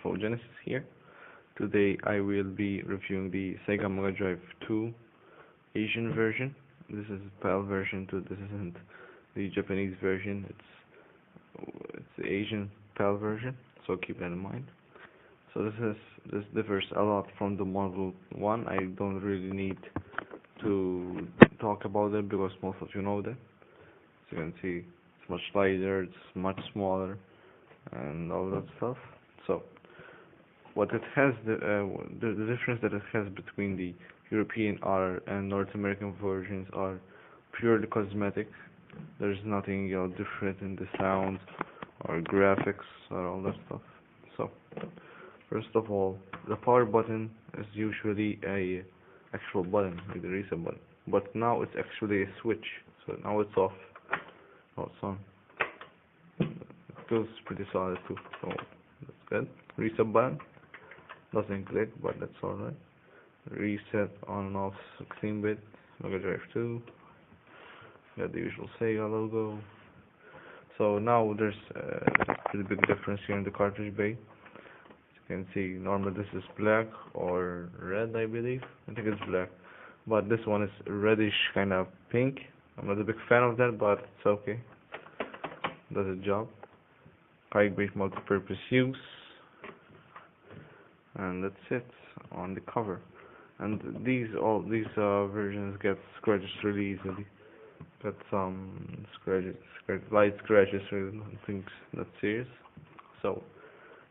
So Genesis here. Today I will be reviewing the Sega Megadrive 2 Asian version. This is PAL version 2. This isn't the Japanese version. It's the Asian PAL version. So keep that in mind. So this differs a lot from the Model 1. I don't really need to talk about it because most of you know that. As you can see, it's much lighter, it's much smaller, and all that stuff. So what it has, the difference that it has between the European and North American versions are purely cosmetic. There's nothing different in the sound or graphics or all that stuff. So first of all, the power button is usually a actual button, like the reset button, but now it's actually a switch. So now it's off. Oh, it's on. It feels pretty solid too, so that's good. Reset button doesn't click, but that's alright. Reset on and off 16-bit Megadrive 2. Got the usual Sega logo. So now there's a pretty big difference here in the cartridge bay. As you can see, normally this is black or red, I believe. I think it's black, but this one is reddish, kind of pink. I'm not a big fan of that, but it's okay. Does the job. High-grade multi-purpose use, and that's it on the cover. And these versions get scratches really easily. Got some light scratches, really nothing that serious. So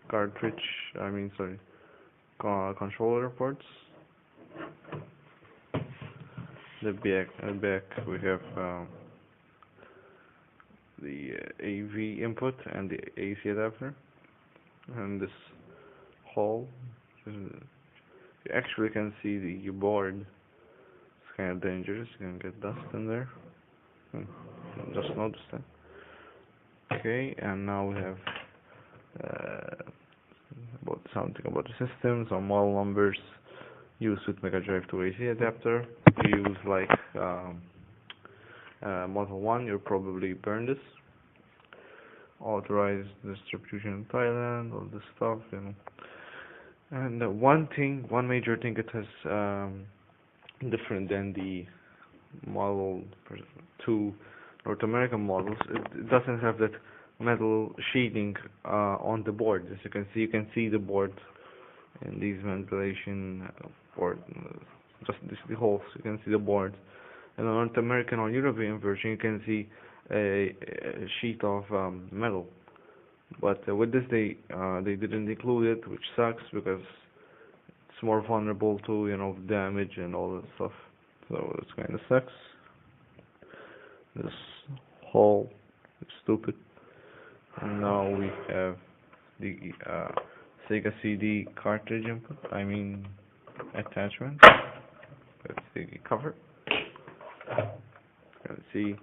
controller ports. The back we have the AV input and the AC adapter, and this hole. You actually can see the board. It's kind of dangerous. You can get dust in there. Just notice that. Okay, and now we have something about the system, some model numbers used with Megadrive 2 AC adapter. If you use like Model 1, you'll probably burn this. Authorized distribution in Thailand, all this stuff, you know. And one major thing it has different than the Model 2 North American models, it doesn't have that metal sheeting on the board. As you can see the board in these ventilation board, just the holes. You can see the board. In the North American or European version, you can see a sheet of metal. But with this, they didn't include it, which sucks because it's more vulnerable to damage and all that stuff. So it kind of sucks. This hole is stupid. And now we have the Sega CD cartridge input. Attachment. That's the cover. You can see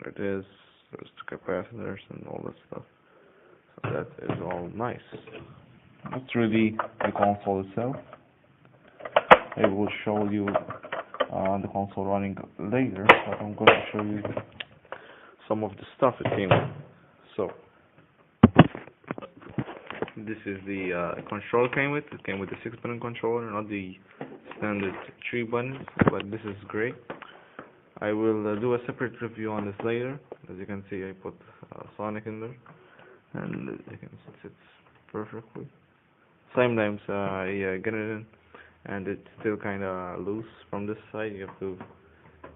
there it is. There's the capacitors and all that stuff. So that is all nice. That's really the console itself. I will show you the console running later, but I'm going to show you some of the stuff it came with. So this is the control it came with. It came with the 6-button controller, not the standard 3 buttons, but this is great. I will do a separate review on this later. As you can see, I put Sonic in there, and you can see it sits perfectly. Sometimes I get it in, and it's still kind of loose from this side. You have to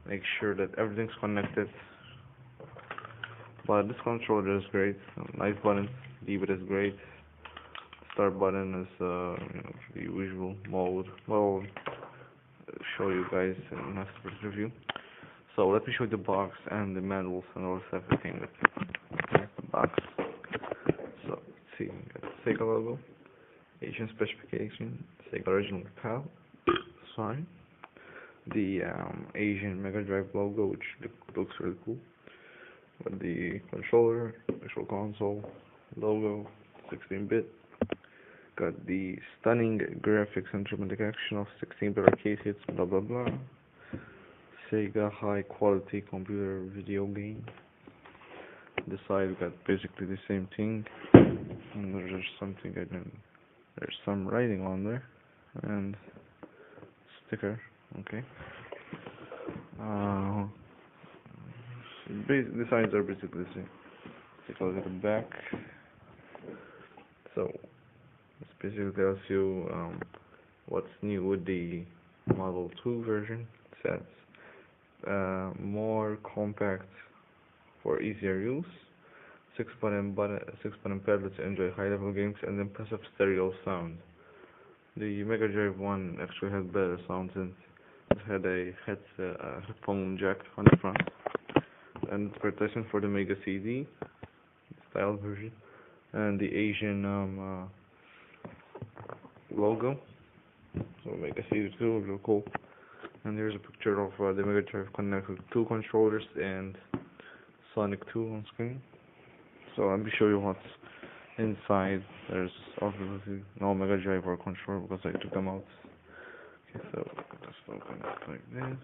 make sure that everything's connected. But this controller is great. Nice button. Leave it is great. Start button is the usual mode. Well, I'll show you guys in a separate review. So let me show you the box and the manuals and all the stuff that came with the box. So let's see, got the Sega logo, Asian specification, Sega original PAL, sorry, the Asian Megadrive logo, which looks really cool, with the controller, actual console, logo, 16-bit. Got the stunning graphics and dramatic action of 16-bit arcade hits, blah blah blah. Sega high quality computer video game. This side we got basically the same thing. And there's something I didn't. There's some writing on there and sticker. Okay. Uh, the signs are basically the same. Take a look at the back. So this basically tells you what's new with the Model 2 version. It says more compact for easier use. 6-button pad to enjoy high-level games and impressive stereo sound. The Mega Drive 1 actually had better sound since it had a headphone jack on the front and protection for the Mega CD style version and the Asian logo. So Mega CD 2 is real cool. And here's a picture of the Mega Drive connected with 2 controllers and Sonic 2 on screen. So let me show you what's inside. There's obviously no Mega Drive or controller because I took them out. Okay, so just open it like this.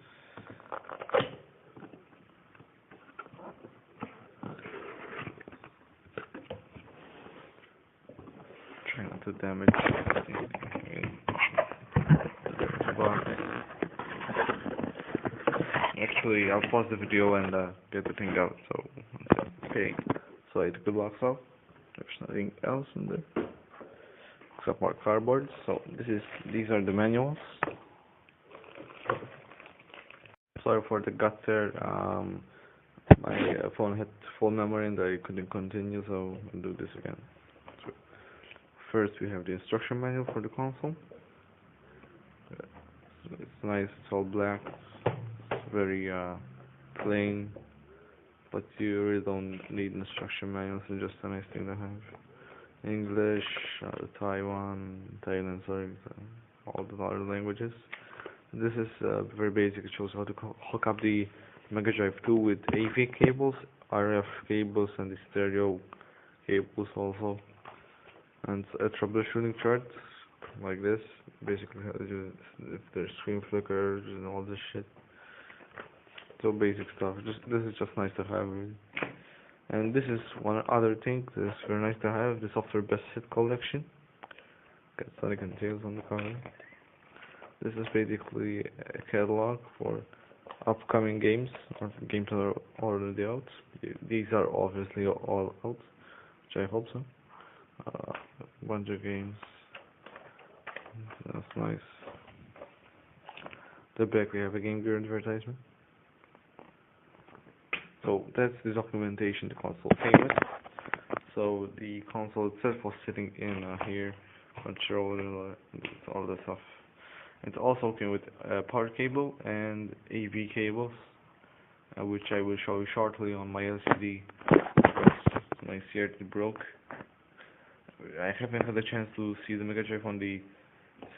Try not to damage the box. Actually, I'll pause the video and get the thing out. So, okay. So I took the box off. There's nothing else in there except more cardboard. So these are the manuals. Sorry for the gut there. My phone had full memory and I couldn't continue, so I'll do this again. So first we have the instruction manual for the console. It's nice. It's all black. It's very plain. But you really don't need instruction manuals, it's just a nice thing to have. English, Taiwan, Thailand, sorry, all the other languages. This is very basic, it shows how to hook up the Mega Drive 2 with AV cables, RF cables, and the stereo cables also. And a troubleshooting chart, like this, basically if there's screen flickers and all this shit. So basic stuff. This is just nice to have. Really. And this is one other thing. This is very nice to have. The software best hit collection. Got Sonic and Tails on the cover. This is basically a catalog for upcoming games or games that are already out. These are obviously all out, which I hope so. A bunch of games. That's nice. The back we have a Game Gear advertisement. So that's the documentation the console came with. So the console itself was sitting in here, controller, all that stuff. It also came with a power cable and AV cables, which I will show you shortly on my LCD. My CRT broke. I haven't had a chance to see the Mega Drive on the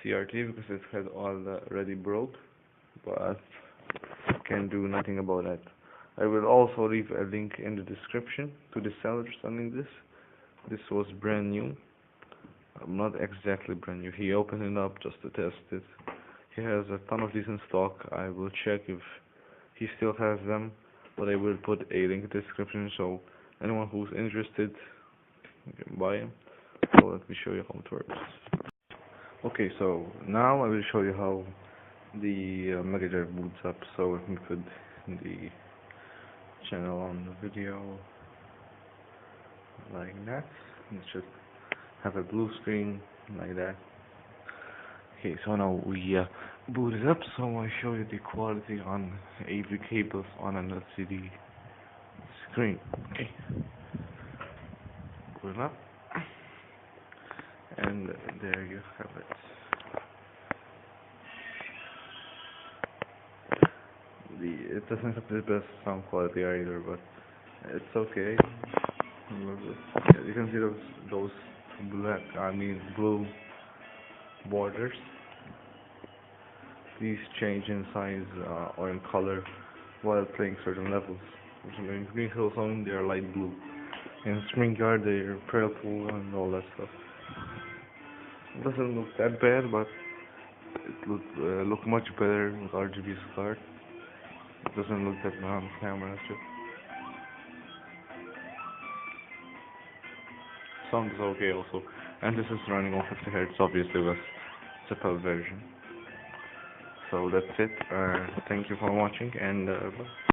CRT because it had already broke, but can do nothing about that. I will also leave a link in the description to the seller selling this. This was brand new. Not exactly brand new. He opened it up just to test it. He has a ton of these in stock. I will check if he still has them, but I will put a link in the description so anyone who's interested can buy them. So let me show you how it works. Okay, so now I will show you how the Mega Drive boots up. So let me put the channel on the video like that. It should have a blue screen like that. Okay, so now we boot it up, so I'll show you the quality on AV cables on an LCD screen. Okay, boot it up, and there you have it. It doesn't have the best sound quality either, but it's okay. Yeah, you can see those blue borders. These change in size or in color while playing certain levels. So in Green Hill Zone they are light blue. In Spring Yard they are purple and all that stuff. It doesn't look that bad, but it would look much better with RGB card. It doesn't look that bad on camera too. sound is okay also. And this is running on 50 Hz, obviously, with the PAL version. So that's it. Thank you for watching, and bye.